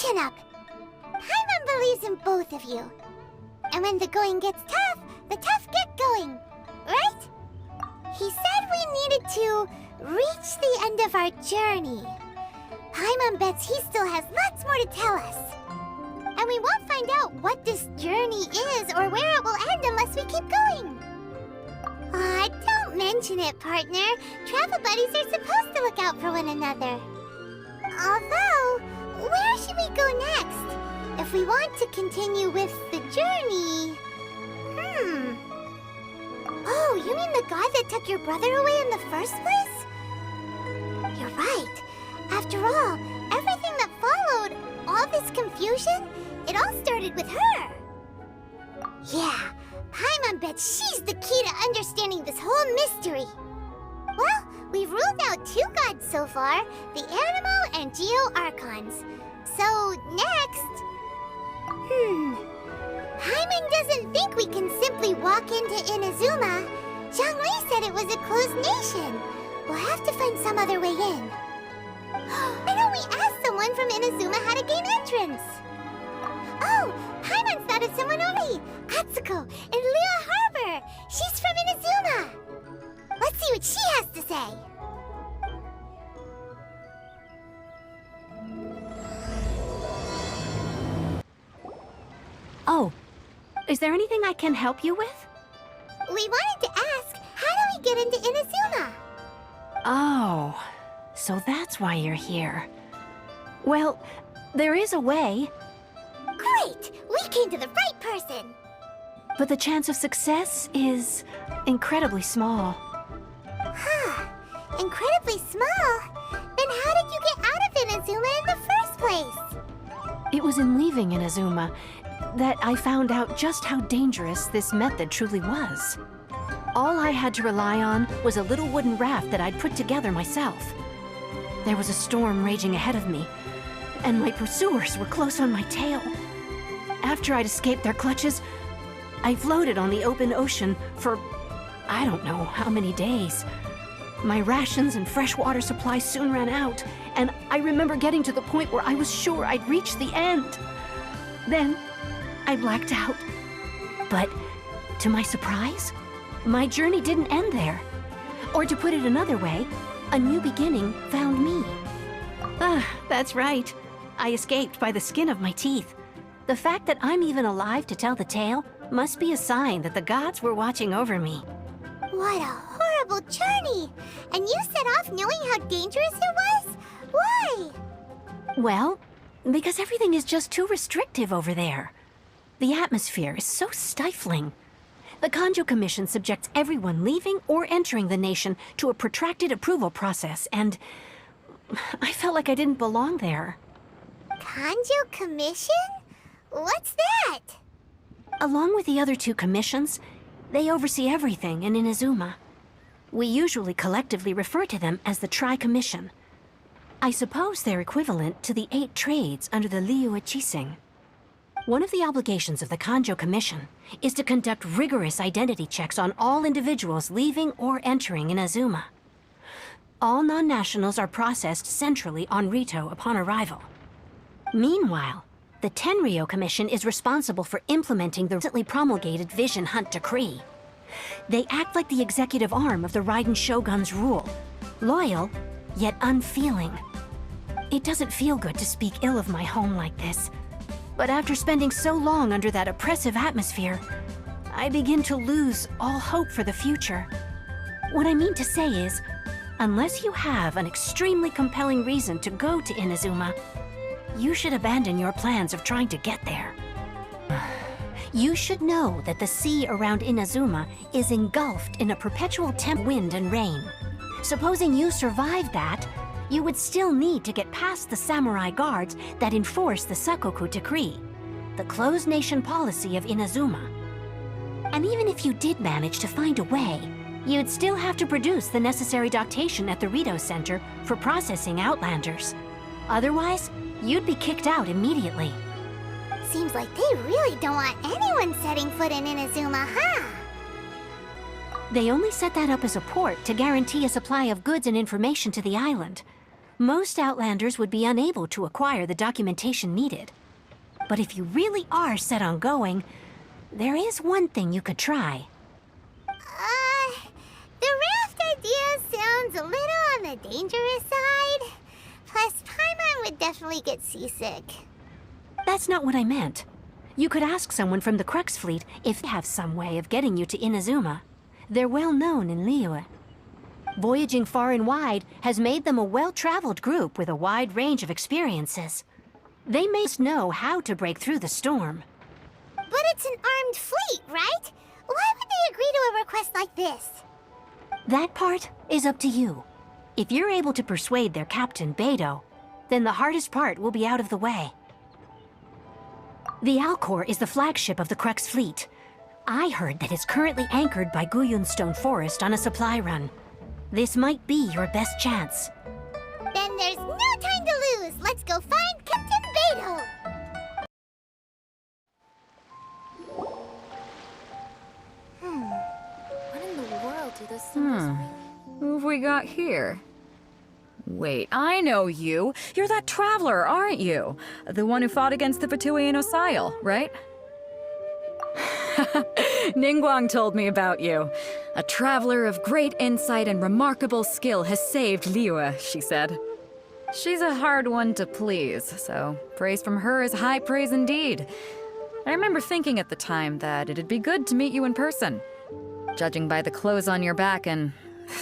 Listen up. Paimon believes in both of you. And when the going gets tough, the tough get going. Right? He said we needed to reach the end of our journey. Paimon bets he still has lots more to tell us. And we won't find out what this journey is or where it will end unless we keep going. Aw, don't mention it, partner. Travel buddies are supposed to look out for one another. Although, where should we go next? If we want to continue with the journey... Oh, you mean the guy that took your brother away in the first place? You're right. After all, everything that followed, all this confusion, it all started with her. Yeah, Paimon bets she's the key to understanding this whole mystery. Well, we've ruled out 2 gods so far, the Anemo and Geo Archons. So, next... Paimon doesn't think we can simply walk into Inazuma. Zhongli said it was a closed nation. We'll have to find some other way in. Why don't we ask someone from Inazuma how to gain entrance? Oh, Paimon's thought of someone already. Atsuko in Liyue Harbor. She's from Inazuma. Let's see what she has to say. Oh, is there anything I can help you with? We wanted to ask, how do we get into Inazuma? Oh, so that's why you're here. Well, there is a way. Great! We came to the right person! But the chance of success is incredibly small. Huh. Incredibly small? Then how did you get out of Inazuma in the first place? It was in leaving Inazuma that I found out just how dangerous this method truly was. All I had to rely on was a little wooden raft that I'd put together myself. There was a storm raging ahead of me, and my pursuers were close on my tail. After I'd escaped their clutches, I floated on the open ocean for I don't know how many days. My rations and freshwater supply soon ran out, and I remember getting to the point where I was sure I'd reached the end. Then, I blacked out. But, to my surprise, my journey didn't end there. Or to put it another way, a new beginning found me. That's right. I escaped by the skin of my teeth. The fact that I'm even alive to tell the tale must be a sign that the gods were watching over me. What a horrible journey! And you set off knowing how dangerous it was? Why? Well, because everything is just too restrictive over there. The atmosphere is so stifling. The Kanjo Commission subjects everyone leaving or entering the nation to a protracted approval process, and I felt like I didn't belong there. Kanjo Commission? What's that? Along with the other 2 commissions, they oversee everything in Inazuma. We usually collectively refer to them as the Tri-Commission. I suppose they're equivalent to the 8 trades under the Liyue Chising. One of the obligations of the Kanjo Commission is to conduct rigorous identity checks on all individuals leaving or entering Inazuma. All non-nationals are processed centrally on Rito upon arrival. Meanwhile, the Tenryo Commission is responsible for implementing the recently promulgated Vision Hunt Decree. They act like the executive arm of the Raiden Shogun's rule, loyal, yet unfeeling. It doesn't feel good to speak ill of my home like this, but after spending so long under that oppressive atmosphere, I begin to lose all hope for the future. What I mean to say is, unless you have an extremely compelling reason to go to Inazuma, you should abandon your plans of trying to get there. You should know that the sea around Inazuma is engulfed in a perpetual wind and rain. Supposing you survived that, you would still need to get past the samurai guards that enforce the Sakoku Decree, the closed nation policy of Inazuma. And even if you did manage to find a way, you'd still have to produce the necessary documentation at the Rito Center for processing Outlanders. Otherwise, you'd be kicked out immediately. Seems like they really don't want anyone setting foot in Inazuma, huh? They only set that up as a port to guarantee a supply of goods and information to the island. Most Outlanders would be unable to acquire the documentation needed. But if you really are set on going, there is one thing you could try. The raft idea sounds a little on the dangerous side. Plus, Paimon would definitely get seasick. That's not what I meant. You could ask someone from the Crux fleet if they have some way of getting you to Inazuma. They're well known in Liyue. Voyaging far and wide has made them a well-traveled group with a wide range of experiences. They may know how to break through the storm. But it's an armed fleet, right? Why would they agree to a request like this? That part is up to you. If you're able to persuade their captain, Beidou, then the hardest part will be out of the way. The Alcor is the flagship of the Crux fleet. I heard that it's currently anchored by Guyunstone Forest on a supply run. This might be your best chance. Then there's no time to lose. Let's go find Captain Beidou. What in the world do those symbols mean? Who have we got here? Wait, I know you. You're that traveler, aren't you? The one who fought against the Fatui and Osail, right? Ningguang told me about you. A traveler of great insight and remarkable skill has saved Liyue, she said. She's a hard one to please, so praise from her is high praise indeed. I remember thinking at the time that it'd be good to meet you in person. Judging by the clothes on your back and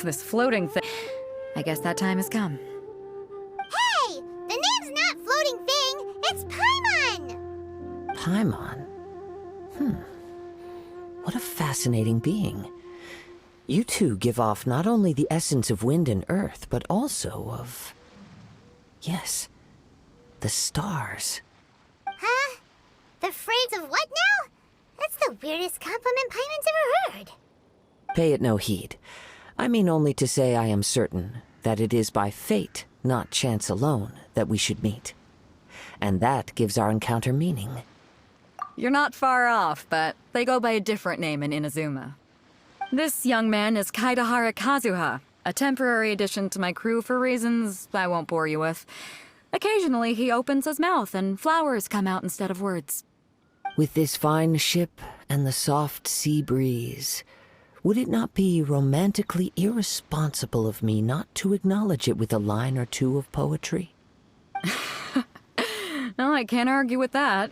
this floating thing, I guess that time has come. Hey! The name's not Floating Thing, it's Paimon! Paimon? What a fascinating being. You two give off not only the essence of wind and earth, but also of... yes, the stars. Huh? The phrase of what now? That's the weirdest compliment Paimon's ever heard. Pay it no heed. I mean only to say I am certain that it is by fate, not chance alone, that we should meet. And that gives our encounter meaning. You're not far off, but they go by a different name in Inazuma. This young man is Kaidahara Kazuha, a temporary addition to my crew for reasons I won't bore you with. Occasionally, he opens his mouth and flowers come out instead of words. With this fine ship and the soft sea breeze, would it not be romantically irresponsible of me not to acknowledge it with a line or two of poetry? No, I can't argue with that.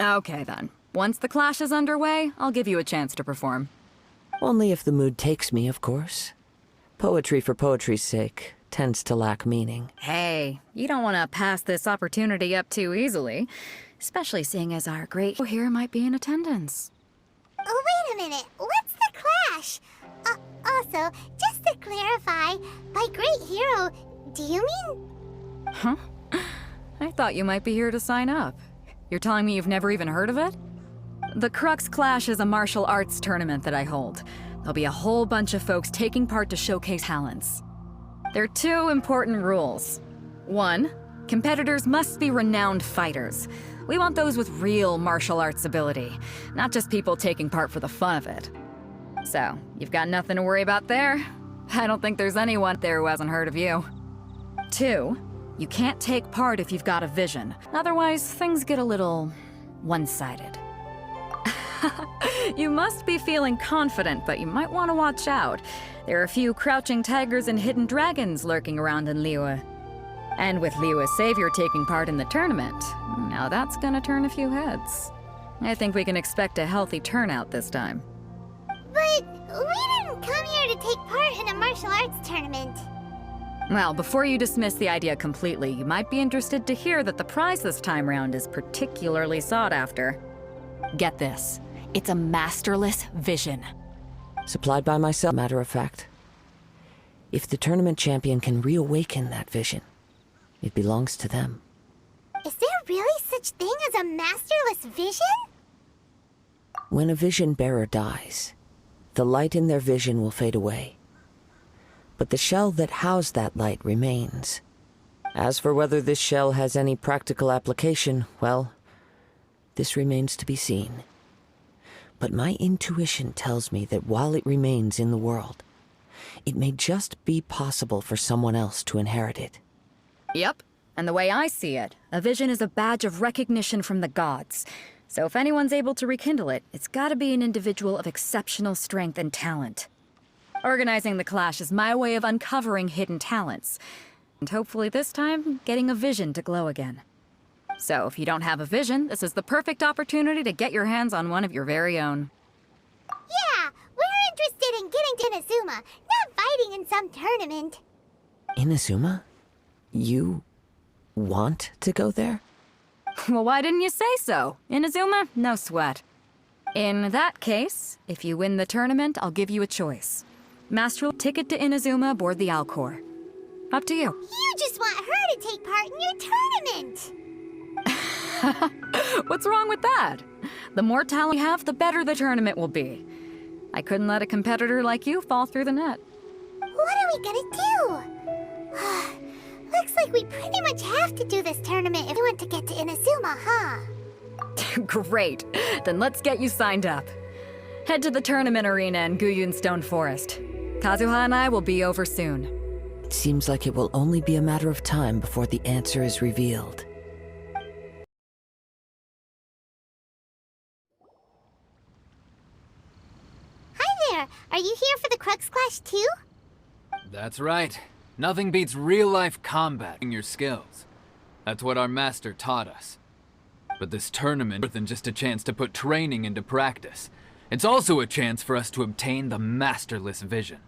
Okay then. Once the clash is underway, I'll give you a chance to perform. Only if the mood takes me, of course. Poetry for poetry's sake tends to lack meaning. Hey, you don't want to pass this opportunity up too easily, especially seeing as our great hero here might be in attendance. Oh, wait a minute. What's the clash? Also, just to clarify, by great hero, do you mean... Huh? I thought you might be here to sign up. You're telling me you've never even heard of it? The Crux Clash is a martial arts tournament that I hold. There'll be a whole bunch of folks taking part to showcase talents. There are two important rules. One, competitors must be renowned fighters. We want those with real martial arts ability, not just people taking part for the fun of it. So, you've got nothing to worry about there. I don't think there's anyone there who hasn't heard of you. Two, you can't take part if you've got a vision. Otherwise, things get a little one-sided. You must be feeling confident, but you might want to watch out. There are a few crouching tigers and hidden dragons lurking around in Liyue. And with Liyue's savior taking part in the tournament, now that's gonna turn a few heads. I think we can expect a healthy turnout this time. But we didn't come here to take part in a martial arts tournament. Well, before you dismiss the idea completely, you might be interested to hear that the prize this time round is particularly sought after. Get this. It's a masterless vision. Supplied by myself, matter of fact. If the tournament champion can reawaken that vision, it belongs to them. Is there really such thing as a masterless vision? When a vision bearer dies, the light in their vision will fade away. But the shell that housed that light remains. As for whether this shell has any practical application, well, this remains to be seen. But my intuition tells me that while it remains in the world, it may just be possible for someone else to inherit it. Yep. And the way I see it, a vision is a badge of recognition from the gods. So if anyone's able to rekindle it, it's gotta be an individual of exceptional strength and talent. Organizing the clash is my way of uncovering hidden talents. And hopefully this time, getting a vision to glow again. So if you don't have a vision, this is the perfect opportunity to get your hands on one of your very own. Yeah, we're interested in getting to Inazuma, not fighting in some tournament. Inazuma? You want to go there? Well, why didn't you say so? Inazuma, no sweat. In that case, if you win the tournament, I'll give you a choice. Master ticket to Inazuma aboard the Alcor. Up to you. You just want her to take part in your tournament. What's wrong with that? The more talent you have, the better the tournament will be. I couldn't let a competitor like you fall through the net. What are we gonna do? Looks like we pretty much have to do this tournament if we want to get to Inazuma, huh? Great. Then let's get you signed up. Head to the tournament arena in Guyun Stone Forest. Kazuha and I will be over soon. It seems like it will only be a matter of time before the answer is revealed. Hi there! Are you here for the Crux Clash too? That's right. Nothing beats real-life combat in your skills. That's what our master taught us. But this tournament is more than just a chance to put training into practice. It's also a chance for us to obtain the masterless vision.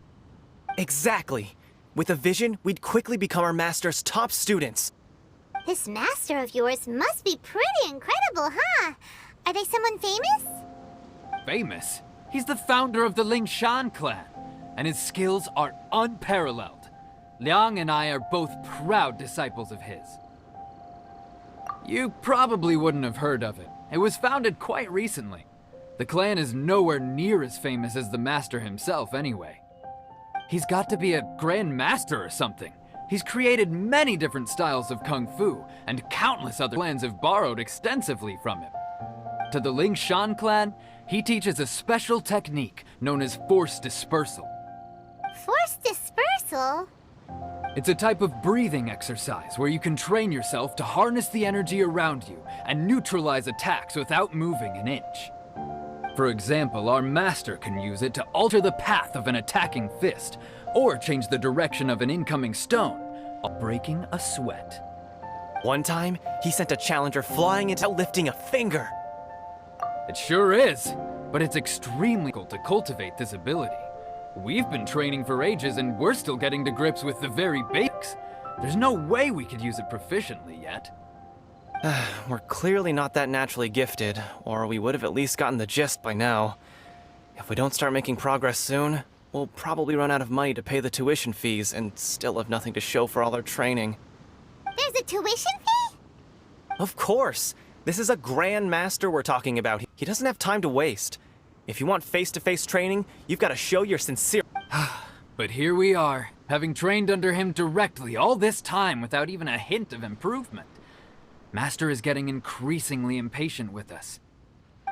Exactly. With a vision, we'd quickly become our master's top students. This master of yours must be pretty incredible, huh? Are they someone famous? Famous? He's the founder of the Lingshan clan, and his skills are unparalleled. Liang and I are both proud disciples of his. You probably wouldn't have heard of it. It was founded quite recently. The clan is nowhere near as famous as the master himself anyway. He's got to be a grand master or something. He's created many different styles of kung fu, and countless other clans have borrowed extensively from him. To the Lingshan clan, he teaches a special technique known as force dispersal. Force dispersal? It's a type of breathing exercise where you can train yourself to harness the energy around you and neutralize attacks without moving an inch. For example, our master can use it to alter the path of an attacking fist, or change the direction of an incoming stone, while breaking a sweat. One time, he sent a challenger flying into lifting a finger. It sure is, but it's extremely difficult to cultivate this ability. We've been training for ages and we're still getting to grips with the very basics. There's no way we could use it proficiently yet. We're clearly not that naturally gifted, or we would have at least gotten the gist by now. If we don't start making progress soon, we'll probably run out of money to pay the tuition fees and still have nothing to show for all our training. There's a tuition fee? Of course! This is a grand master we're talking about. He doesn't have time to waste. If you want face-to-face training, you've got to show you're sincere. But here we are, having trained under him directly all this time without even a hint of improvement. Master is getting increasingly impatient with us.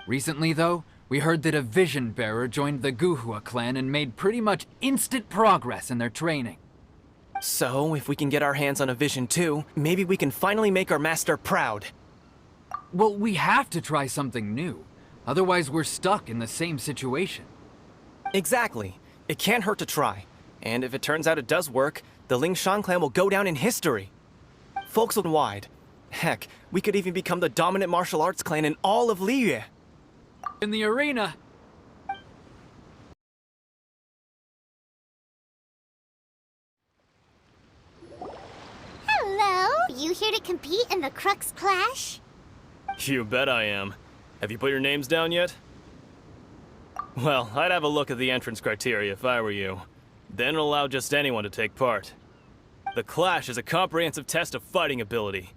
Recently, though, we heard that a vision bearer joined the Kazuha clan and made pretty much instant progress in their training. So, if we can get our hands on a vision too, maybe we can finally make our master proud. Well, we have to try something new. Otherwise, we're stuck in the same situation. Exactly. It can't hurt to try. And if it turns out it does work, the Lingshan clan will go down in history. Folks will wide. Heck, we could even become the dominant martial arts clan in all of Liyue. In the arena. Hello? You here to compete in the Crux Clash? You bet I am. Have you put your names down yet? Well, I'd have a look at the entrance criteria if I were you. Then allow just anyone to take part. The Clash is a comprehensive test of fighting ability.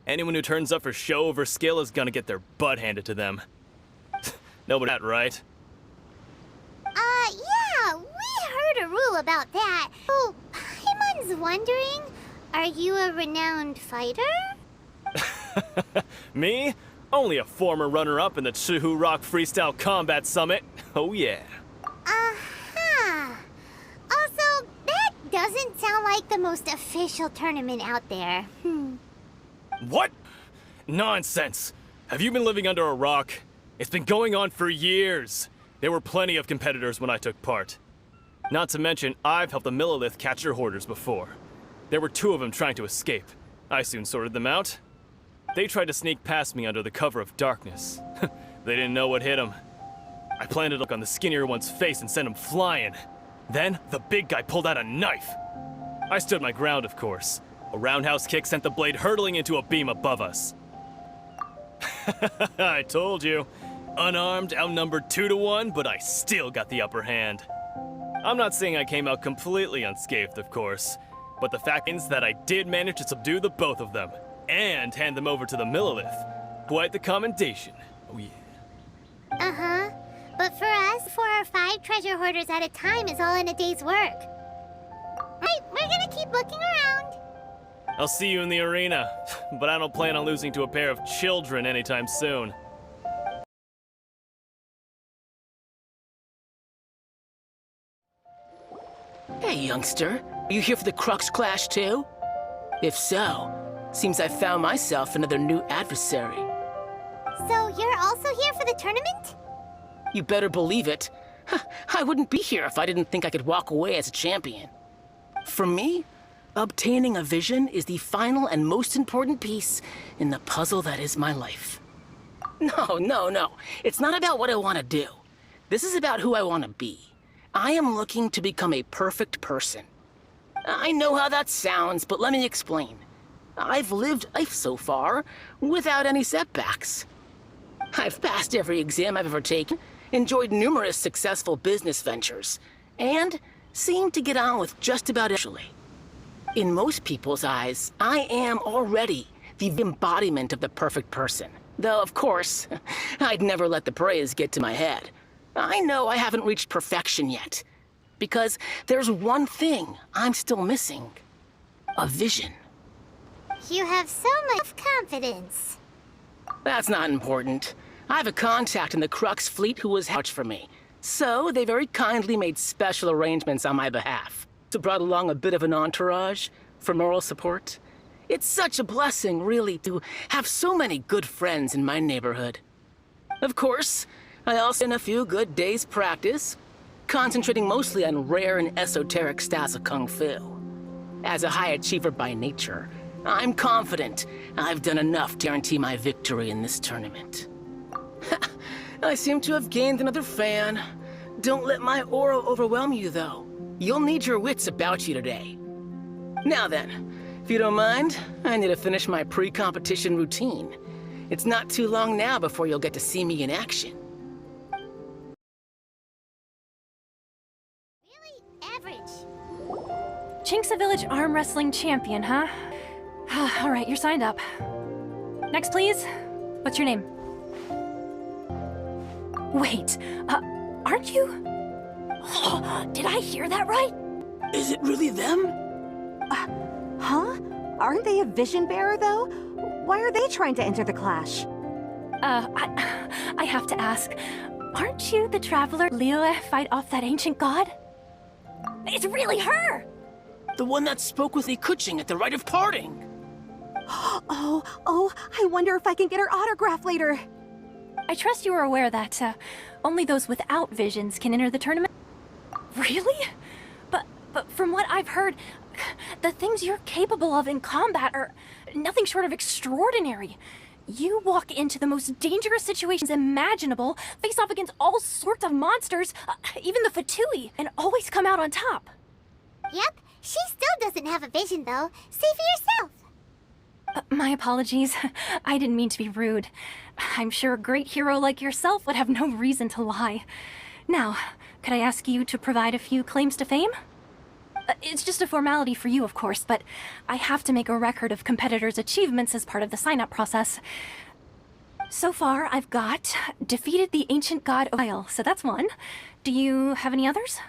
Anyone who turns up for show over skill is gonna get their butt handed to them. Nobody that, right? Yeah, we heard a rule about that. Oh, Paimon's wondering, are you a renowned fighter? Me? Only a former runner-up in the Chihu Rock Freestyle Combat Summit. Oh yeah. Uh-huh. Also, that doesn't sound like the most official tournament out there. What? Nonsense. Have you been living under a rock? It's been going on for years. There were plenty of competitors when I took part. Not to mention, I've helped the Millilith catch your hoarders before. There were 2 of them trying to escape. I soon sorted them out. They tried to sneak past me under the cover of darkness. They didn't know what hit them. I planted a look on the skinnier one's face and sent him flying. Then, the big guy pulled out a knife. I stood my ground, of course. A roundhouse kick sent the blade hurtling into a beam above us. I told you. Unarmed, outnumbered 2 to 1, but I still got the upper hand. I'm not saying I came out completely unscathed, of course, but the fact is that I did manage to subdue the both of them, and hand them over to the Millilith. Quite the commendation. Oh yeah. Uh-huh. But for us, 4 or 5 treasure hoarders at a time is all in a day's work. Right, we're gonna keep looking around. I'll see you in the arena, but I don't plan on losing to a pair of children anytime soon. Hey, youngster. Are you here for the Crux Clash, too? If so, seems I found myself another new adversary. So you're also here for the tournament? You better believe it. I wouldn't be here if I didn't think I could walk away as a champion. For me, obtaining a vision is the final and most important piece in the puzzle that is my life. No. It's not about what I want to do. This is about who I want to be. I am looking to become a perfect person. I know how that sounds, but let me explain. I've lived life so far without any setbacks. I've passed every exam I've ever taken, enjoyed numerous successful business ventures, and seemed to get on with just about everybody. In most people's eyes, I am already the embodiment of the perfect person. Though, of course, I'd never let the praise get to my head. I know I haven't reached perfection yet, because there's one thing I'm still missing. A vision. You have so much confidence. That's not important. I have a contact in the Crux fleet who was vouch for me, so they very kindly made special arrangements on my behalf. So brought along a bit of an entourage for moral support. It's such a blessing, really, to have so many good friends in my neighborhood. Of course, I also had a few good days' practice, concentrating mostly on rare and esoteric styles of Kung Fu. As a high achiever by nature, I'm confident I've done enough to guarantee my victory in this tournament. I seem to have gained another fan. Don't let my aura overwhelm you, though. You'll need your wits about you today. Now then, if you don't mind, I need to finish my pre-competition routine. It's not too long now before you'll get to see me in action. Really average. Chinksa Village arm wrestling champion, huh? All right, you're signed up. Next, please. What's your name? Wait, aren't you? Did I hear that right? Is it really them? Huh? Aren't they a vision bearer, though? Why are they trying to enter the clash? I have to ask, aren't you the traveler Liyue fight off that ancient god? It's really her! The one that spoke with Ikuching at the rite of parting. Oh, I wonder if I can get her autograph later. I trust you are aware that only those without visions can enter the tournament. Really? But from what I've heard, the things you're capable of in combat are nothing short of extraordinary. You walk into the most dangerous situations imaginable, face off against all sorts of monsters, even the Fatui, and always come out on top. Yep, she still doesn't have a vision, though. See for yourself. My apologies. I didn't mean to be rude. I'm sure a great hero like yourself would have no reason to lie. Now, could I ask you to provide a few claims to fame? It's just a formality for you, of course, but I have to make a record of competitors' achievements as part of the sign-up process. So far, I've got defeated the ancient god Oil, so that's one. Do you have any others?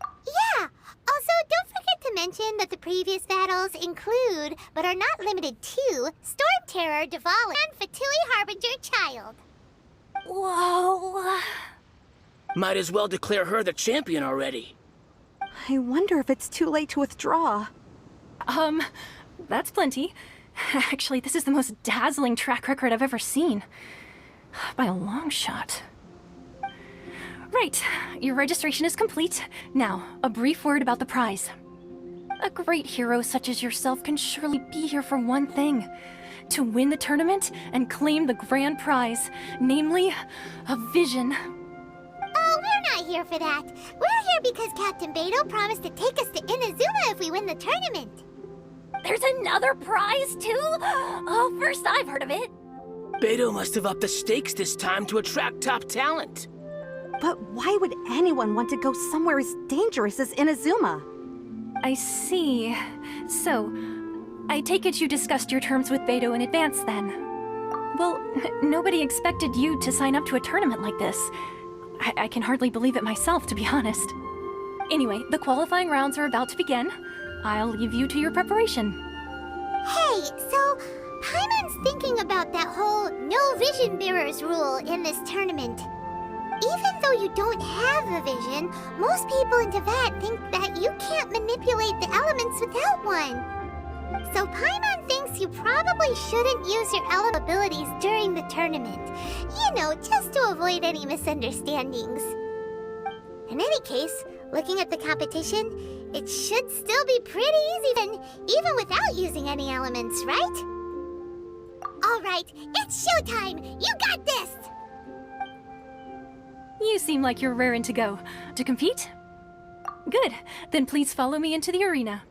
Yeah! Also, don't forget to mention that the previous battles include, but are not limited to, Storm Terror, Devala, and Fatui Harbinger Child. Whoa... Might as well declare her the champion already. I wonder if it's too late to withdraw. That's plenty. Actually, this is the most dazzling track record I've ever seen. By a long shot. Right, your registration is complete. Now, a brief word about the prize. A great hero such as yourself can surely be here for one thing. To win the tournament and claim the grand prize, namely, a vision. Oh, we're not here for that. We're here because Captain Beto promised to take us to Inazuma if we win the tournament. There's another prize, too? Oh, first I've heard of it. Beto must have upped the stakes this time to attract top talent. But why would anyone want to go somewhere as dangerous as Inazuma? I see. So, I take it you discussed your terms with Beto in advance, then? Well, nobody expected you to sign up to a tournament like this. I can hardly believe it myself, to be honest. Anyway, the qualifying rounds are about to begin. I'll leave you to your preparation. Hey, so Paimon's thinking about that whole no vision bearers rule in this tournament. Even though you don't have a vision, most people in Teyvat think that you can't manipulate the elements without one. So Paimon thinks you probably shouldn't use your element abilities during the tournament. You know, just to avoid any misunderstandings. In any case, looking at the competition, it should still be pretty easy even without using any elements, right? Alright, it's showtime! You got this! You seem like you're raring to go. To compete? Good. Then please follow me into the arena.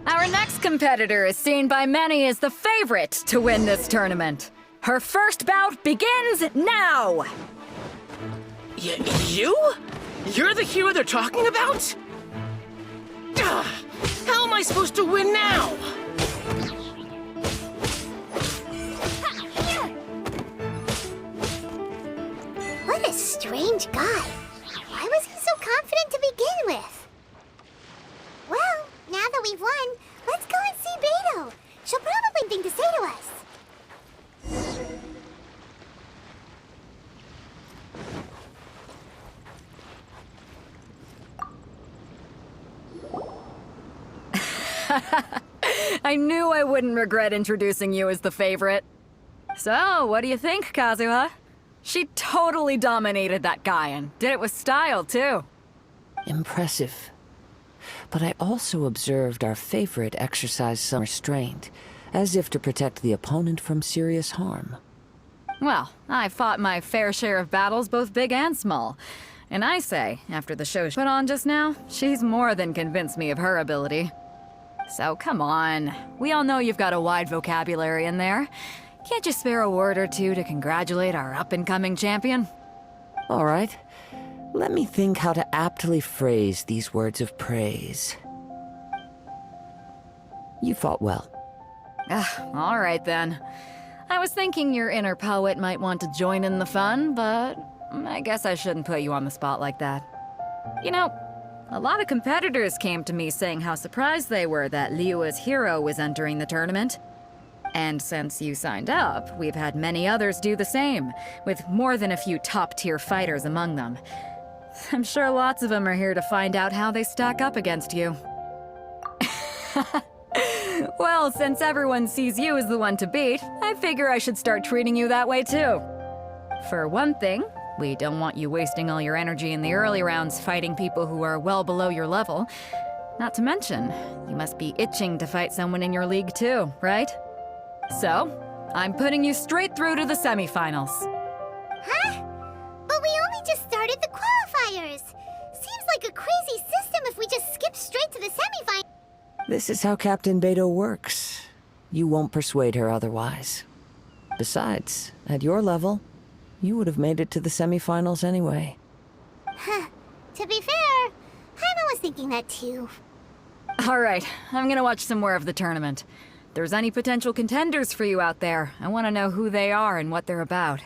Our next competitor is seen by many as the favorite to win this tournament. Her first bout begins now! You? You're the hero they're talking about? Ugh, how am I supposed to win now? What a strange guy. Why was he so confident to begin with? Well, now that we've won, let's go and see Beto. She'll probably have something to say to us. I knew I wouldn't regret introducing you as the favorite. So, what do you think, Kazuha? She totally dominated that guy and did it with style, too. Impressive. But I also observed our favorite exercise some restraint, as if to protect the opponent from serious harm. Well, I fought my fair share of battles, both big and small. And I say, after the show she put on just now, she's more than convinced me of her ability. So come on, we all know you've got a wide vocabulary in there. Can't you spare a word or two to congratulate our up-and-coming champion? All right. Let me think how to aptly phrase these words of praise. You fought well. All right then. I was thinking your inner poet might want to join in the fun, but I guess I shouldn't put you on the spot like that. You know, a lot of competitors came to me saying how surprised they were that Liyue's hero was entering the tournament. And since you signed up, we've had many others do the same, with more than a few top-tier fighters among them. I'm sure lots of them are here to find out how they stack up against you. Well, since everyone sees you as the one to beat, I figure I should start treating you that way too. For one thing, we don't want you wasting all your energy in the early rounds fighting people who are well below your level. Not to mention, you must be itching to fight someone in your league too, right? So, I'm putting you straight through to the semifinals. Huh? But we only just started the qualifiers. Seems like a crazy system if we just skip straight to the semifinals. This is how Captain Beto works. You won't persuade her otherwise. Besides, at your level, you would have made it to the semifinals anyway. Huh. To be fair, Paimon was thinking that too. Alright, I'm gonna watch some more of the tournament. If there's any potential contenders for you out there, I want to know who they are and what they're about.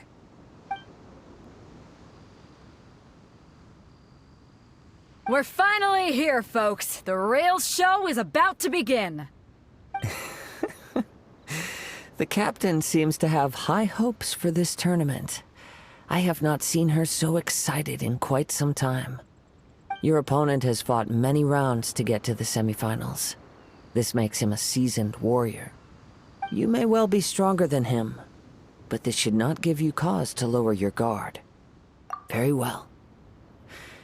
We're finally here, folks. The real show is about to begin. The captain seems to have high hopes for this tournament. I have not seen her so excited in quite some time. Your opponent has fought many rounds to get to the semifinals. This makes him a seasoned warrior. You may well be stronger than him, but this should not give you cause to lower your guard. Very well.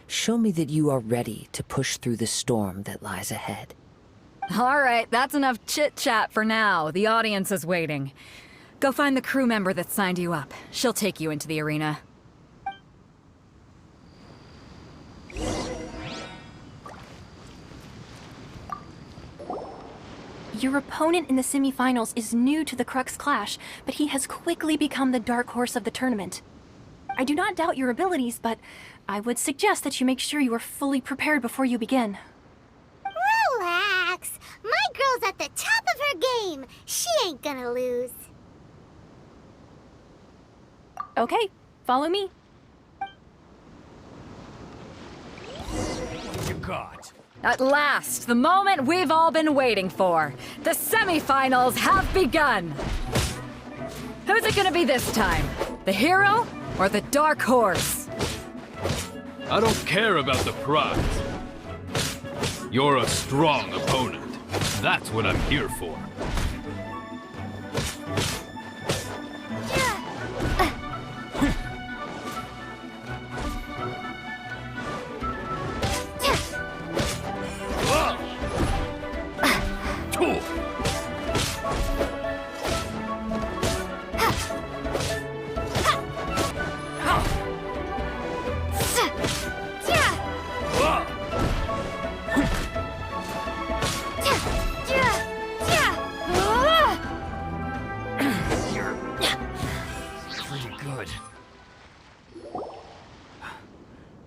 Show me that you are ready to push through the storm that lies ahead. All right, that's enough chit-chat for now. The audience is waiting. Go find the crew member that signed you up. She'll take you into the arena. Your opponent in the semifinals is new to the Crux Clash, but he has quickly become the dark horse of the tournament. I do not doubt your abilities, but I would suggest that you make sure you are fully prepared before you begin. Relax. My girl's at the top of her game. She ain't gonna lose. Okay, follow me. You got. At last, the moment we've all been waiting for. The semifinals have begun. Who's it gonna be this time? The hero or the dark horse? I don't care about the prize. You're a strong opponent. That's what I'm here for.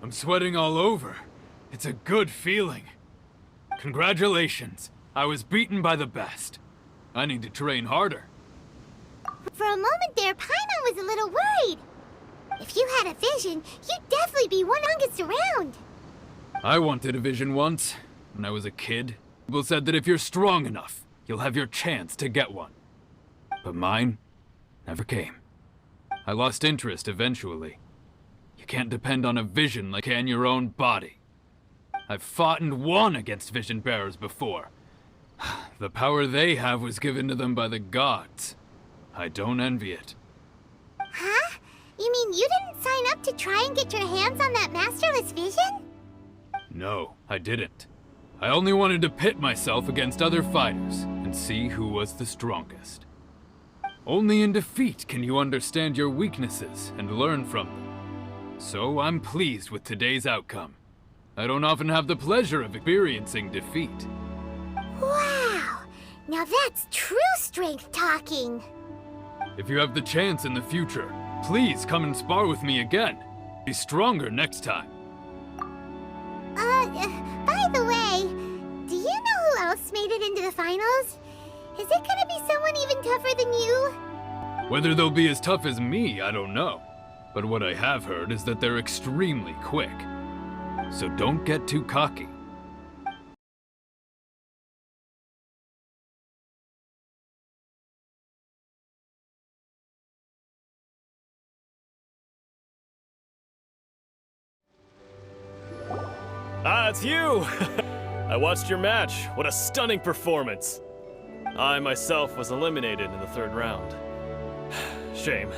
I'm sweating all over. It's a good feeling. Congratulations. I was beaten by the best. I need to train harder. For a moment there, Paimon was a little worried. If you had a vision, you'd definitely be one longest around. I wanted a vision once. When I was a kid, people said that if you're strong enough, you'll have your chance to get one. But mine never came. I lost interest eventually. You can't depend on a vision like you can your own body. I've fought and won against vision bearers before. The power they have was given to them by the gods. I don't envy it. Huh? You mean you didn't sign up to try and get your hands on that masterless vision? No, I didn't. I only wanted to pit myself against other fighters and see who was the strongest. Only in defeat can you understand your weaknesses and learn from them. So I'm pleased with today's outcome. I don't often have the pleasure of experiencing defeat. Wow! Now that's true strength talking. If you have the chance in the future, please come and spar with me again. Be stronger next time. By the way, do you know who else made it into the finals? Is it gonna be someone even tougher than you? Whether they'll be as tough as me, I don't know. But what I have heard is that they're extremely quick. So don't get too cocky. Ah, it's you! I watched your match. What a stunning performance. I myself was eliminated in the third round. Shame.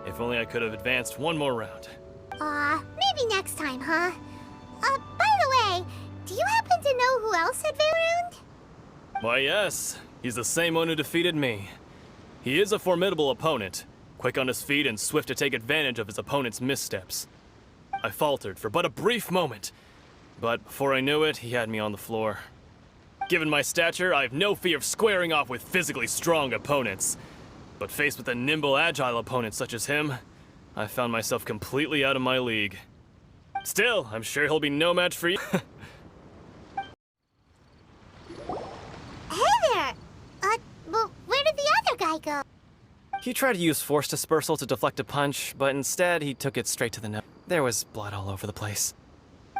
If only I could have advanced one more round. Maybe next time, huh? By the way, do you happen to know who else had been around? Why, yes. He's the same one who defeated me. He is a formidable opponent, quick on his feet and swift to take advantage of his opponent's missteps. I faltered for but a brief moment, but before I knew it, he had me on the floor. Given my stature, I have no fear of squaring off with physically strong opponents. But faced with a nimble, agile opponent such as him, I found myself completely out of my league. Still, I'm sure he'll be no match for you. Hey there! Well, where did the other guy go? He tried to use force dispersal to deflect a punch, but instead he took it straight to the nose. There was blood all over the place.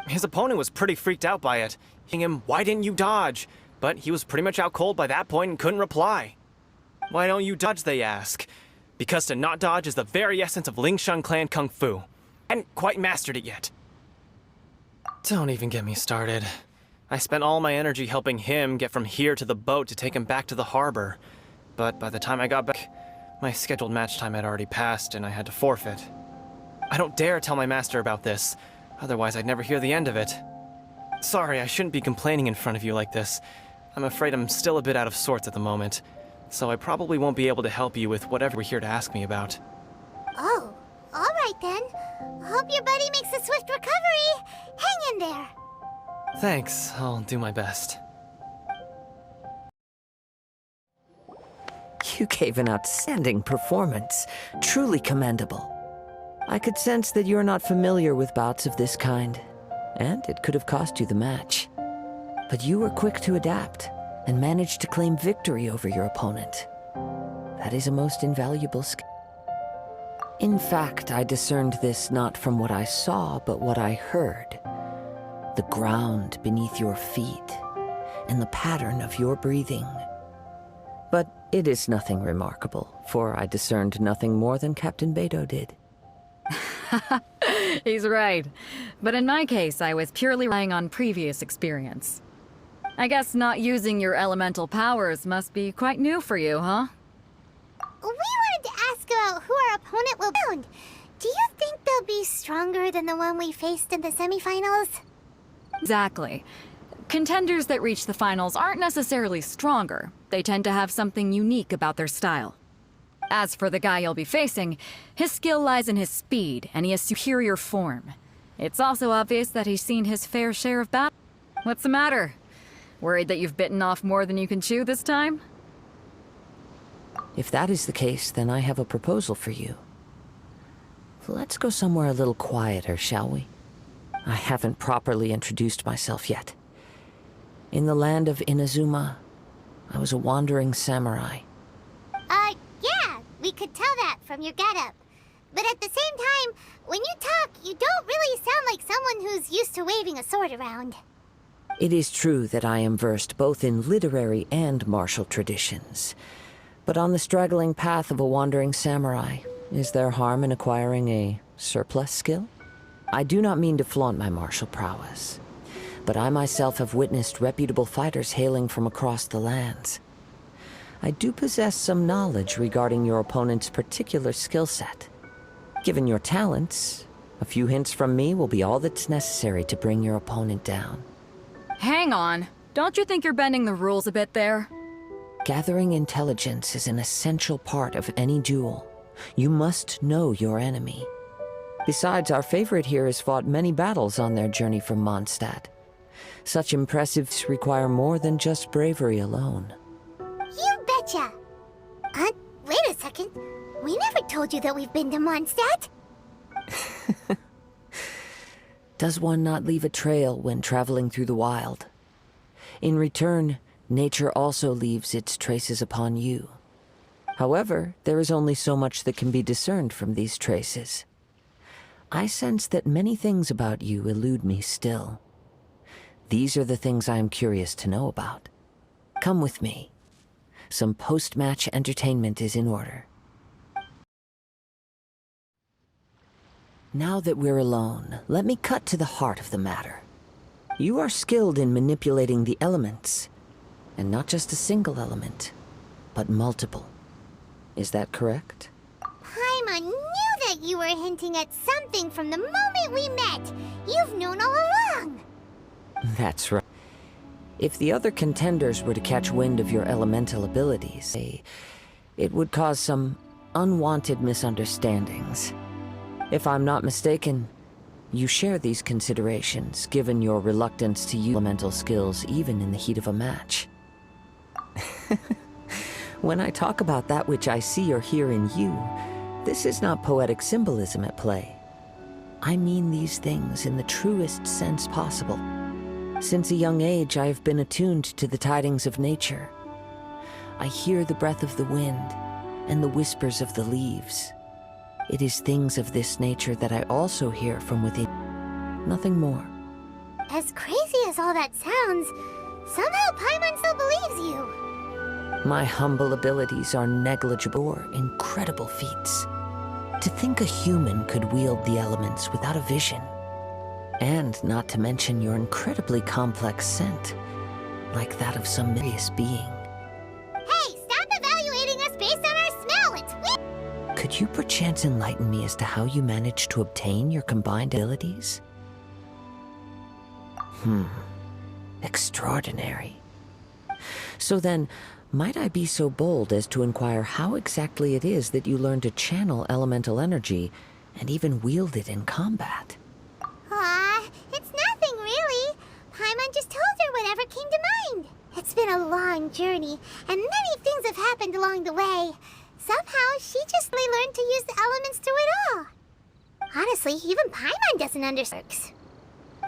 His opponent was pretty freaked out by it, asking him, "Why didn't you dodge?" But he was pretty much out cold by that point and couldn't reply. Why don't you dodge, they ask? Because to not dodge is the very essence of Lingshan clan kung fu. Hadn't quite mastered it yet. Don't even get me started. I spent all my energy helping him get from here to the boat to take him back to the harbor. But by the time I got back, my scheduled match time had already passed and I had to forfeit. I don't dare tell my master about this, otherwise I'd never hear the end of it. Sorry, I shouldn't be complaining in front of you like this. I'm afraid I'm still a bit out of sorts at the moment, so I probably won't be able to help you with whatever you're here to ask me about. Oh, all right then. Hope your buddy makes a swift recovery. Hang in there. Thanks, I'll do my best. You gave an outstanding performance. Truly commendable. I could sense that you're not familiar with bouts of this kind, and it could have cost you the match. But you were quick to adapt, and managed to claim victory over your opponent. That is a most invaluable skill. In fact, I discerned this not from what I saw, but what I heard. The ground beneath your feet, and the pattern of your breathing. But it is nothing remarkable, for I discerned nothing more than Captain Beto did. He's right. But in my case, I was purely relying on previous experience. I guess not using your elemental powers must be quite new for you, huh? We wanted to ask about who our opponent will pound. Do you think they'll be stronger than the one we faced in the semifinals? Exactly. Contenders that reach the finals aren't necessarily stronger. They tend to have something unique about their style. As for the guy you'll be facing, his skill lies in his speed, and he has superior form. It's also obvious that he's seen his fair share of battle. What's the matter? Worried that you've bitten off more than you can chew this time? If that is the case, then I have a proposal for you. Let's go somewhere a little quieter, shall we? I haven't properly introduced myself yet. In the land of Inazuma, I was a wandering samurai. Yeah, we could tell that from your getup. But at the same time, when you talk, you don't really sound like someone who's used to waving a sword around. It is true that I am versed both in literary and martial traditions. But on the straggling path of a wandering samurai, is there harm in acquiring a surplus skill? I do not mean to flaunt my martial prowess, but I myself have witnessed reputable fighters hailing from across the lands. I do possess some knowledge regarding your opponent's particular skill set. Given your talents, a few hints from me will be all that's necessary to bring your opponent down. Hang on. Don't you think you're bending the rules a bit there? Gathering intelligence is an essential part of any duel. You must know your enemy. Besides, our favorite here has fought many battles on their journey from Mondstadt. Such impressives require more than just bravery alone. You betcha! Wait a second. We never told you that we've been to Mondstadt. Does one not leave a trail when traveling through the wild? In return, nature also leaves its traces upon you. However, there is only so much that can be discerned from these traces. I sense that many things about you elude me still. These are the things I am curious to know about. Come with me. Some post-match entertainment is in order. Now that we're alone, let me cut to the heart of the matter. You are skilled in manipulating the elements, and not just a single element, but multiple. Is that correct? Paimon knew that you were hinting at something from the moment we met. You've known all along. That's right. If the other contenders were to catch wind of your elemental abilities, it would cause some unwanted misunderstandings. If I'm not mistaken, you share these considerations, given your reluctance to use elemental skills even in the heat of a match. When I talk about that which I see or hear in you, this is not poetic symbolism at play. I mean these things in the truest sense possible. Since a young age, I have been attuned to the tidings of nature. I hear the breath of the wind and the whispers of the leaves. It is things of this nature that I also hear from within. Nothing more. As crazy as all that sounds, somehow Paimon still believes you. My humble abilities are negligible or incredible feats. To think a human could wield the elements without a vision. And not to mention your incredibly complex scent, like that of some mysterious being. Hey, stop evaluating us based on our smell! It's weird! Could you perchance enlighten me as to how you managed to obtain your combined abilities? Extraordinary. So then, might I be so bold as to inquire how exactly it is that you learned to channel elemental energy and even wield it in combat? It's nothing really. Paimon just told her whatever came to mind. It's been a long journey, and many things have happened along the way. Somehow, she just learned to use the elements through it all. Honestly, even Paimon doesn't understand.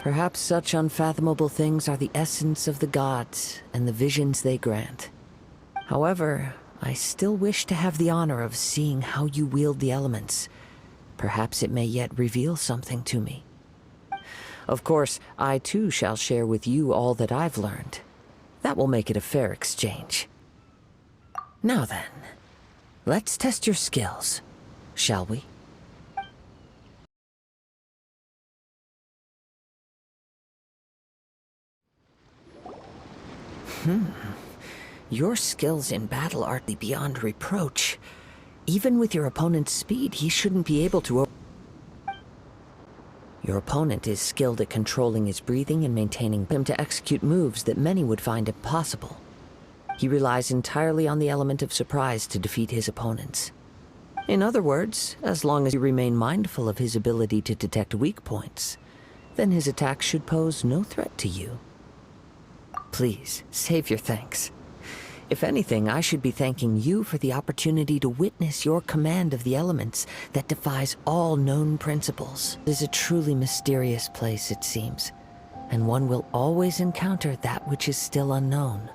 Perhaps such unfathomable things are the essence of the gods and the visions they grant. However, I still wish to have the honor of seeing how you wield the elements. Perhaps it may yet reveal something to me. Of course, I too shall share with you all that I've learned. That will make it a fair exchange. Now then, let's test your skills, shall we? Your skills in battle are beyond reproach. Even with your opponent's speed, he shouldn't be able to... Your opponent is skilled at controlling his breathing and maintaining him to execute moves that many would find impossible. He relies entirely on the element of surprise to defeat his opponents. In other words, as long as you remain mindful of his ability to detect weak points, then his attack should pose no threat to you. Please, save your thanks. If anything, I should be thanking you for the opportunity to witness your command of the elements that defies all known principles. It is a truly mysterious place, it seems, and one will always encounter that which is still unknown.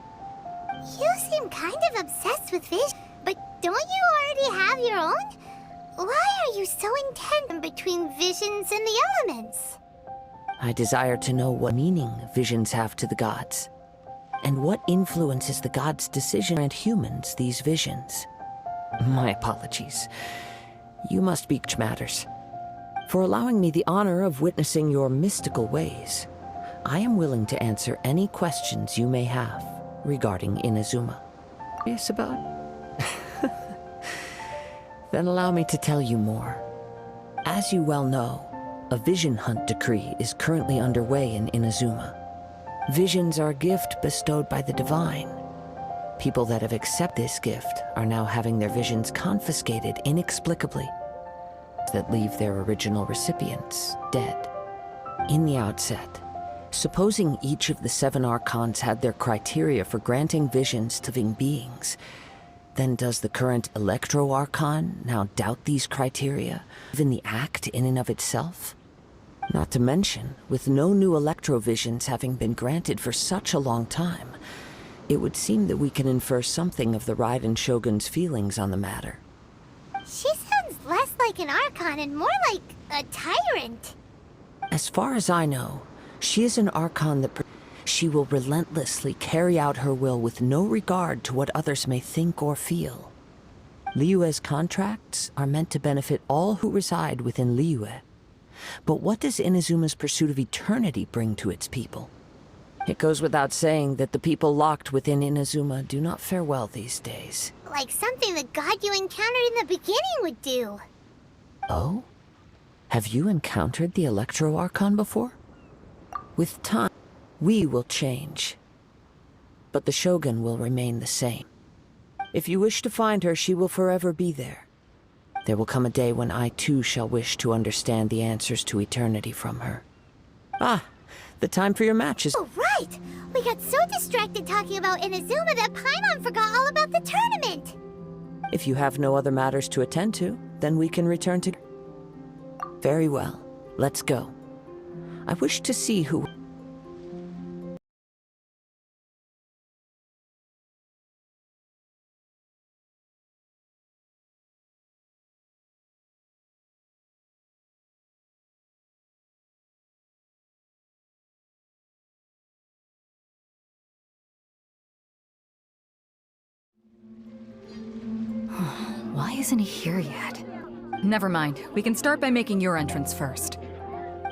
You seem kind of obsessed with vision, but don't you already have your own? Why are you so intent between visions and the elements? I desire to know what meaning visions have to the gods, and what influences the gods' decision to grant humans these visions. My apologies. You must be matters. For allowing me the honor of witnessing your mystical ways, I am willing to answer any questions you may have regarding Inazuma. Curious about? Then allow me to tell you more. As you well know, a vision hunt decree is currently underway in Inazuma. Visions are a gift bestowed by the divine. People that have accepted this gift are now having their visions confiscated inexplicably, that leave their original recipients dead. In the outset, supposing each of the 7 archons had their criteria for granting visions to living beings, then does the current Electro-Archon now doubt these criteria, even the act in and of itself? Not to mention, with no new electrovisions having been granted for such a long time, it would seem that we can infer something of the Raiden Shogun's feelings on the matter. She sounds less like an Archon and more like a tyrant. As far as I know, she is an Archon that she will relentlessly carry out her will with no regard to what others may think or feel. Liyue's contracts are meant to benefit all who reside within Liyue. But what does Inazuma's pursuit of eternity bring to its people? It goes without saying that the people locked within Inazuma do not fare well these days. Like something the god you encountered in the beginning would do. Oh? Have you encountered the Electro-Archon before? With time, we will change. But the Shogun will remain the same. If you wish to find her, she will forever be there. There will come a day when I too shall wish to understand the answers to eternity from her. Ah, the time for your match is... Oh, right! We got so distracted talking about Inazuma that Paimon forgot all about the tournament! If you have no other matters to attend to, then we can return to... Very well. Let's go. I wish to see who... Why isn't he here yet? Never mind. We can start by making your entrance first.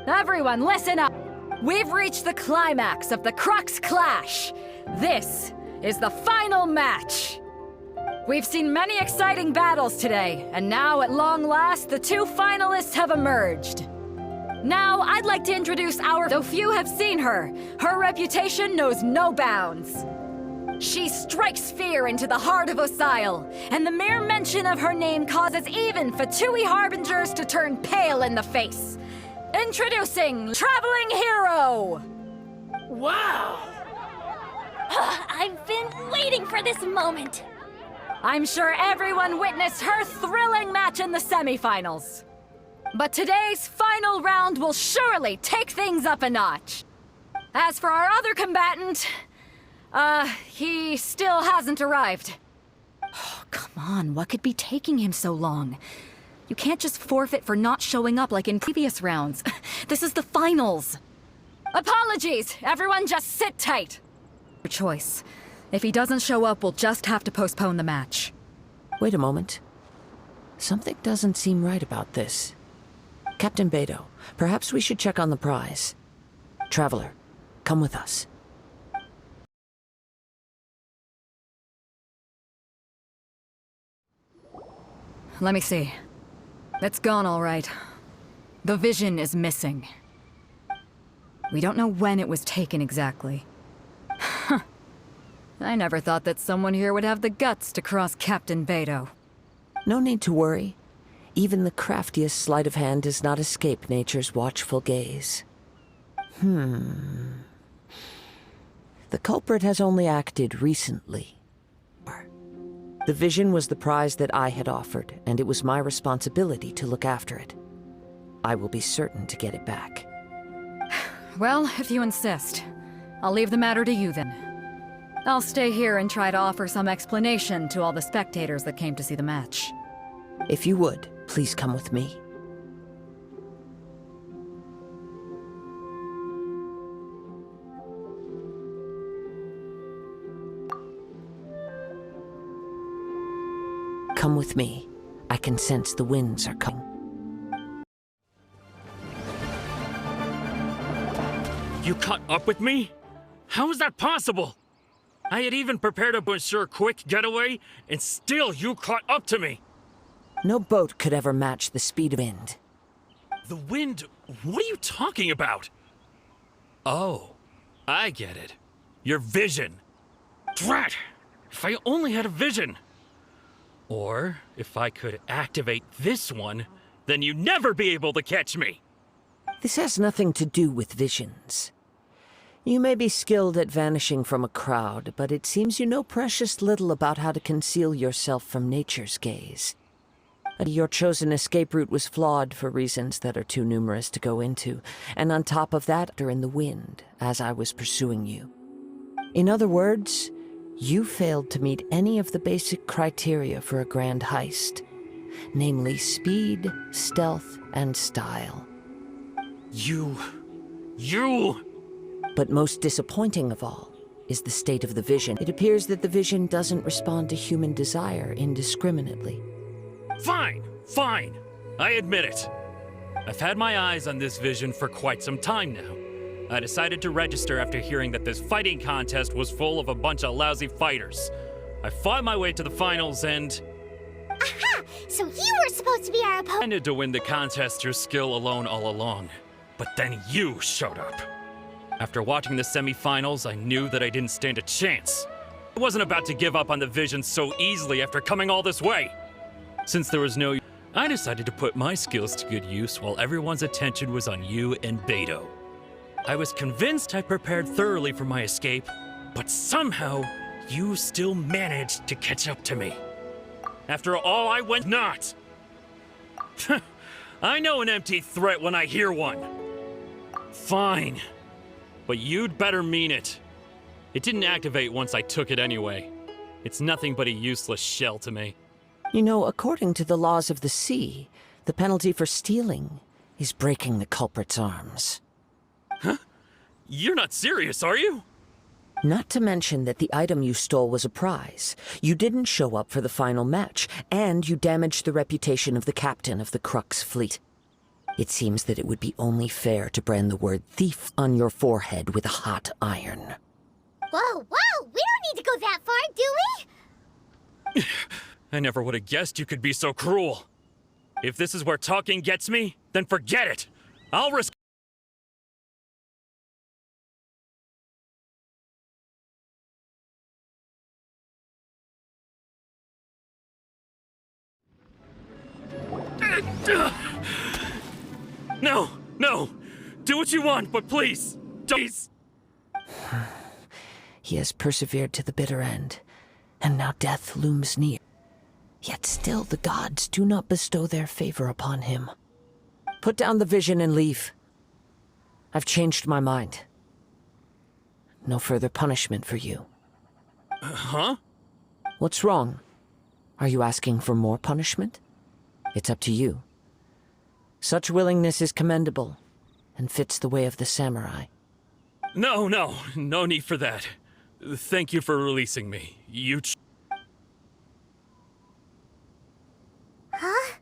Everyone, listen up! We've reached the climax of the Crux Clash! This is the final match! We've seen many exciting battles today, and now, at long last, the two finalists have emerged. Now, I'd like to introduce though few have seen her, her reputation knows no bounds. She strikes fear into the heart of Osile, and the mere mention of her name causes even Fatui Harbingers to turn pale in the face. Introducing Traveling Hero! Wow! I've been waiting for this moment. I'm sure everyone witnessed her thrilling match in the semifinals. But today's final round will surely take things up a notch. As for our other combatant, he still hasn't arrived. Oh, come on, what could be taking him so long? You can't just forfeit for not showing up like in previous rounds. This is the finals. Apologies, everyone just sit tight. Your choice. If he doesn't show up, we'll just have to postpone the match. Wait a moment. Something doesn't seem right about this. Captain Beto, perhaps we should check on the prize. Traveler, come with us. Let me see. It's gone all right. The vision is missing. We don't know when it was taken exactly. I never thought that someone here would have the guts to cross Captain Beto. No need to worry. Even the craftiest sleight of hand does not escape nature's watchful gaze. The culprit has only acted recently. The vision was the prize that I had offered, and it was my responsibility to look after it. I will be certain to get it back. Well, if you insist, I'll leave the matter to you then. I'll stay here and try to offer some explanation to all the spectators that came to see the match. If you would, please come with me. Come with me. I can sense the winds are coming. You caught up with me? How is that possible? I had even prepared to ensure a quick getaway, and still you caught up to me. No boat could ever match the speed of wind. The wind? What are you talking about? Oh, I get it. Your vision. Drat! If I only had a vision. Or, if I could activate this one, then you'd never be able to catch me. This has nothing to do with visions. You may be skilled at vanishing from a crowd, but it seems you know precious little about how to conceal yourself from nature's gaze. Your chosen escape route was flawed for reasons that are too numerous to go into, and on top of that, you're in the wind, as I was pursuing you. In other words, you failed to meet any of the basic criteria for a grand heist, namely speed, stealth, and style. You... But most disappointing of all is the state of the vision. It appears that the vision doesn't respond to human desire indiscriminately. Fine, fine. I admit it. I've had my eyes on this vision for quite some time now. I decided to register after hearing that this fighting contest was full of a bunch of lousy fighters. I fought my way to the finals and... Aha! So you were supposed to be our opponent. I intended to win the contest through skill alone all along. But then you showed up. After watching the semi-finals, I knew that I didn't stand a chance. I wasn't about to give up on the vision so easily after coming all this way. Since there was no... I decided to put my skills to good use while everyone's attention was on you and Beto. I was convinced I prepared thoroughly for my escape, but somehow, you still managed to catch up to me. After all, I went not. I know an empty threat when I hear one. Fine. But you'd better mean it. It didn't activate once I took it anyway. It's nothing but a useless shell to me. You know, according to the laws of the sea, the penalty for stealing is breaking the culprit's arms. Huh? You're not serious, are you? Not to mention that the item you stole was a prize. You didn't show up for the final match, and you damaged the reputation of the captain of the Crux fleet. It seems that it would be only fair to brand the word thief on your forehead with a hot iron. Whoa, whoa! We don't need to go that far, do we? I never would have guessed you could be so cruel. If this is where talking gets me, then forget it. I'll risk... No, no! Do what you want, but please, please! He has persevered to the bitter end, and now death looms near. Yet still the gods do not bestow their favor upon him. Put down the vision and leave. I've changed my mind. No further punishment for you. Huh? What's wrong? Are you asking for more punishment? It's up to you. Such willingness is commendable, and fits the way of the samurai. No need for that. Thank you for releasing me. Huh?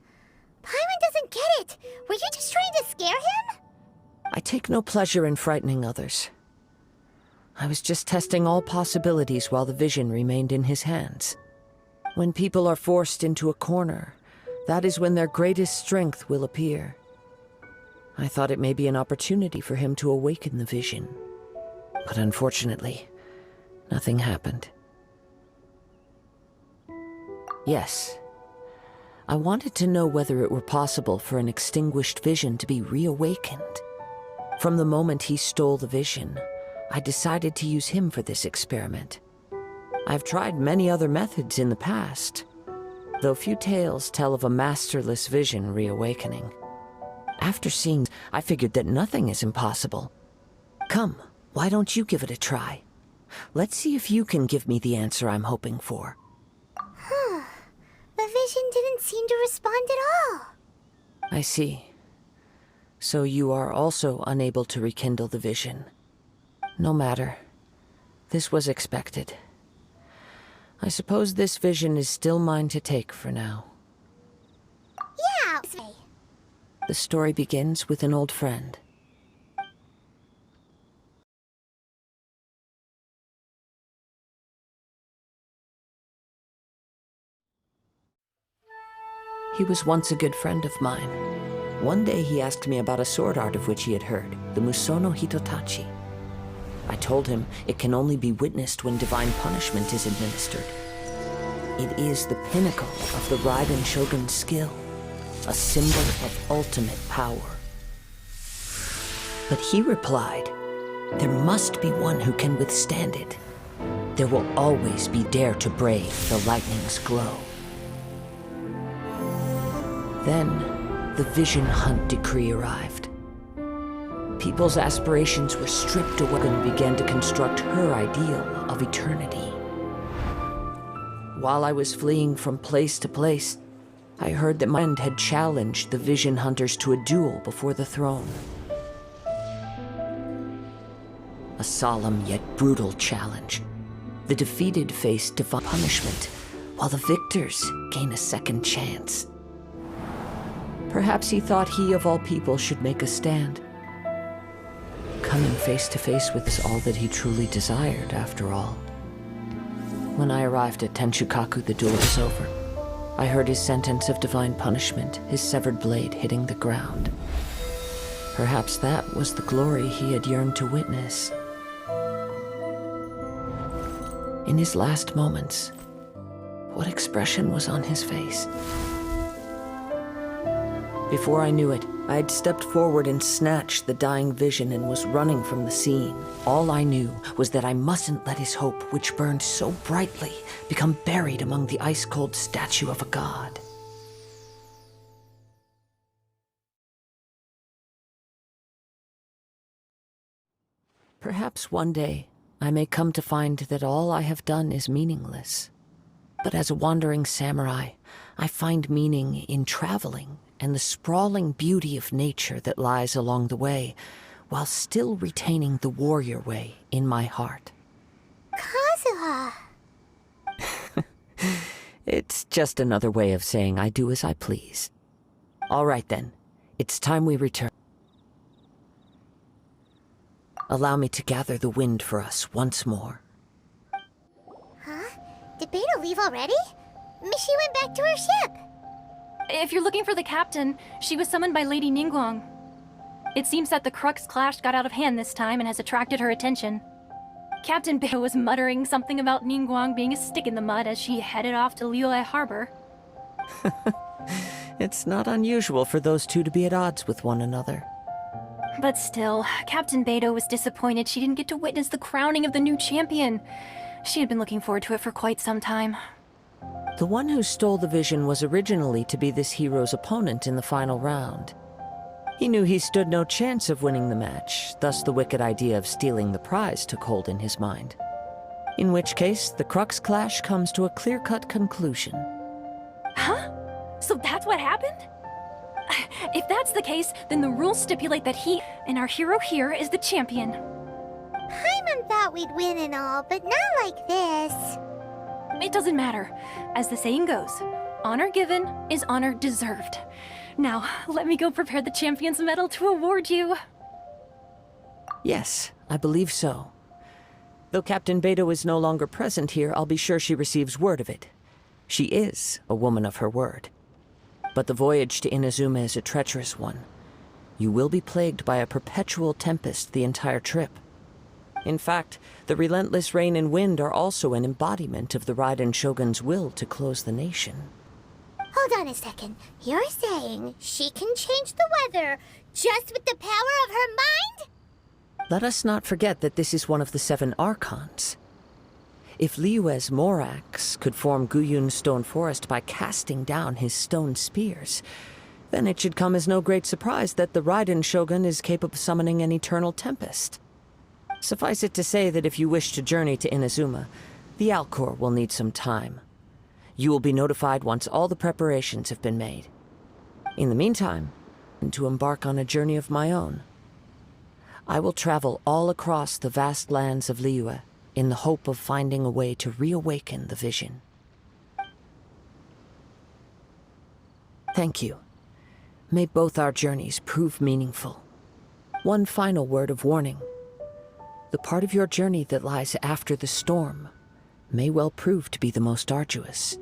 Paimon doesn't get it. Were you just trying to scare him? I take no pleasure in frightening others. I was just testing all possibilities while the vision remained in his hands. When people are forced into a corner, that is when their greatest strength will appear. I thought it may be an opportunity for him to awaken the vision. But unfortunately, nothing happened. Yes. I wanted to know whether it were possible for an extinguished vision to be reawakened. From the moment he stole the vision, I decided to use him for this experiment. I've tried many other methods in the past, though few tales tell of a masterless vision reawakening. After seeing, I figured that nothing is impossible. Come, why don't you give it a try? Let's see if you can give me the answer I'm hoping for. The vision didn't seem to respond at all. I see. So you are also unable to rekindle the vision. No matter. This was expected. I suppose this vision is still mine to take for now. Yeah. The story begins with an old friend. He was once a good friend of mine. One day he asked me about a sword art of which he had heard, the Musono Hitotachi. I told him it can only be witnessed when divine punishment is administered. It is the pinnacle of the Raiden Shogun's skill, a symbol of ultimate power. But he replied, there must be one who can withstand it. There will always be dare to brave the lightning's glow. Then, the Vision Hunt decree arrived. People's aspirations were stripped away and began to construct her ideal of eternity. While I was fleeing from place to place, I heard that my friend had challenged the Vision Hunters to a duel before the throne. A solemn yet brutal challenge. The defeated face divine punishment, while the victors gain a second chance. Perhaps he thought he of all people should make a stand. Coming face to face with is all that he truly desired, after all. When I arrived at Tenshukaku, the duel was over. I heard his sentence of divine punishment, his severed blade hitting the ground. Perhaps that was the glory he had yearned to witness. In his last moments, what expression was on his face? Before I knew it, I had stepped forward and snatched the dying vision and was running from the scene. All I knew was that I mustn't let his hope, which burned so brightly, become buried among the ice-cold statue of a god. Perhaps one day, I may come to find that all I have done is meaningless. But as a wandering samurai, I find meaning in traveling and the sprawling beauty of nature that lies along the way, while still retaining the warrior way in my heart. Kazuha. It's just another way of saying I do as I please. All right then, it's time we return. Allow me to gather the wind for us once more. Huh? Did Beidou leave already? She went back to her ship. If you're looking for the captain, she was summoned by Lady Ningguang. It seems that the Crux clash got out of hand this time and has attracted her attention. Captain Beidou was muttering something about Ningguang being a stick in the mud as she headed off to Liyue Harbor. It's not unusual for those two to be at odds with one another. But still, Captain Beidou was disappointed she didn't get to witness the crowning of the new champion. She had been looking forward to it for quite some time. The one who stole the vision was originally to be this hero's opponent in the final round. He knew he stood no chance of winning the match, thus the wicked idea of stealing the prize took hold in his mind. In which case, the Crux clash comes to a clear-cut conclusion. Huh? So that's what happened? If that's the case, then the rules stipulate that he, and our hero here, is the champion. Paimon thought we'd win and all, but not like this. It doesn't matter. As the saying goes, honor given is honor deserved. Now, let me go prepare the champion's medal to award you. Yes, I believe so. Though Captain Beidou is no longer present here, I'll be sure she receives word of it. She is a woman of her word. But the voyage to Inazuma is a treacherous one. You will be plagued by a perpetual tempest the entire trip. In fact, the relentless rain and wind are also an embodiment of the Raiden Shogun's will to close the nation. Hold on a second. You're saying she can change the weather just with the power of her mind? Let us not forget that this is one of the 7 Archons. If Liyue's Morax could form Guyun's stone forest by casting down his stone spears, then it should come as no great surprise that the Raiden Shogun is capable of summoning an eternal tempest. Suffice it to say that if you wish to journey to Inazuma, the Alcor will need some time. You will be notified once all the preparations have been made. In the meantime, and to embark on a journey of my own, I will travel all across the vast lands of Liyue in the hope of finding a way to reawaken the vision. Thank you. May both our journeys prove meaningful. One final word of warning. The part of your journey that lies after the storm may well prove to be the most arduous.